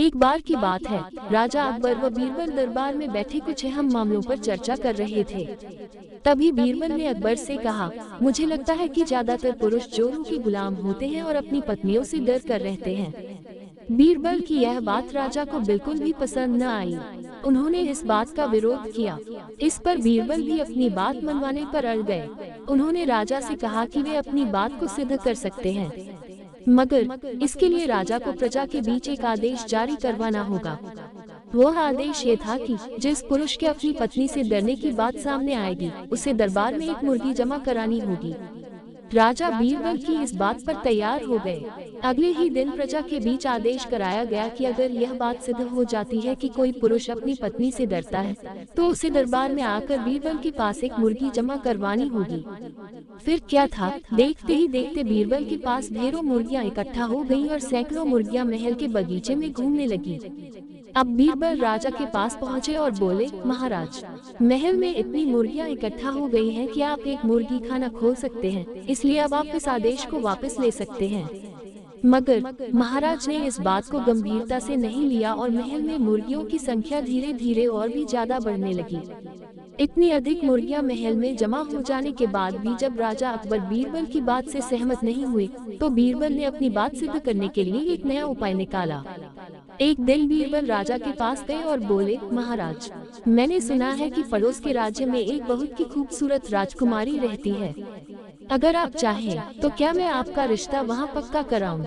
एक बार की बात है, राजा अकबर व बीरबल दरबार में बैठे कुछ अहम मामलों पर चर्चा कर रहे थे। तभी बीरबल ने अकबर से कहा, मुझे लगता है कि ज्यादातर पुरुष चोरों के गुलाम होते हैं और अपनी पत्नियों से डर कर रहते हैं। बीरबल की यह बात राजा को बिल्कुल भी पसंद न आई। उन्होंने इस बात का विरोध किया। इस पर बीरबल भी अपनी बात मनवाने पर अड़ गए। उन्होंने राजा से कहा कि वे अपनी बात को सिद्ध कर सकते हैं, मगर इसके लिए राजा को प्रजा के बीच एक आदेश जारी करवाना होगा। वह आदेश ये था कि जिस पुरुष के अपनी पत्नी से डरने की बात सामने आएगी, उसे दरबार में एक मुर्गी जमा करानी होगी। राजा बीरबल की इस बात पर तैयार हो गए। अगले ही दिन प्रजा के बीच आदेश कराया गया कि अगर यह बात सिद्ध हो जाती है कि कोई पुरुष अपनी पत्नी से डरता है, तो उसे दरबार में आकर बीरबल के पास एक मुर्गी जमा करवानी होगी। फिर क्या था, देखते ही देखते बीरबल के पास ढेरों मुर्गियां इकट्ठा हो गईं और सैकड़ों मुर्गियां महल के बगीचे में घूमने लगी। अब बीरबल राजा के पास पहुँचे और बोले, महाराज, महल में इतनी मुर्गियां इकट्ठा हो गई हैं कि आप एक मुर्गी खाना खोल सकते हैं, इसलिए अब आप इस आदेश को वापस ले सकते हैं। मगर महाराज ने इस बात को गंभीरता से नहीं लिया और महल में मुर्गियों की संख्या धीरे धीरे और भी ज्यादा बढ़ने लगी। इतनी अधिक मुर्गियां महल में जमा हो जाने के बाद भी जब राजा अकबर बीरबल की बात से सहमत नहीं हुए, तो बीरबल ने अपनी बात सिद्ध करने के लिए एक नया उपाय निकाला। एक दिन बीरबल राजा के पास गए और बोले, महाराज, मैंने सुना है कि पड़ोस के राज्य में एक बहुत ही खूबसूरत राजकुमारी रहती है। अगर आप चाहें तो क्या मैं आपका रिश्ता वहां पक्का कराऊं?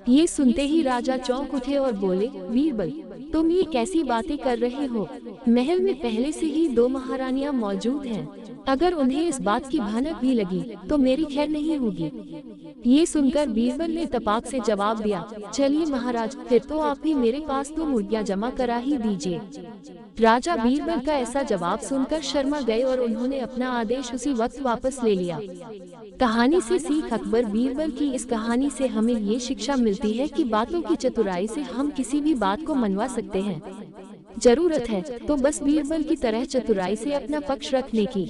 ये सुनते ही राजा चौंक उठे और बोले, बीरबल, तुम ये कैसी बातें कर रहे हो? महल में पहले से ही 2 महारानियां मौजूद हैं। अगर उन्हें इस बात की भनक भी लगी तो मेरी खैर नहीं होगी। ये सुनकर बीरबल ने तपाक से जवाब दिया, चलिए महाराज, फिर तो आप ही मेरे पास 2 मुर्गियां जमा करा ही दीजिए। राजा बीरबल का ऐसा जवाब सुनकर शर्मा गए और उन्होंने अपना आदेश उसी वक्त वापस ले लिया। कहानी से सीख, अकबर बीरबल की इस कहानी से हमें ये शिक्षा मिलती है कि बातों की चतुराई से हम किसी भी बात को मनवा सकते हैं। जरूरत है तो बस बीरबल की तरह चतुराई से अपना पक्ष रखने की।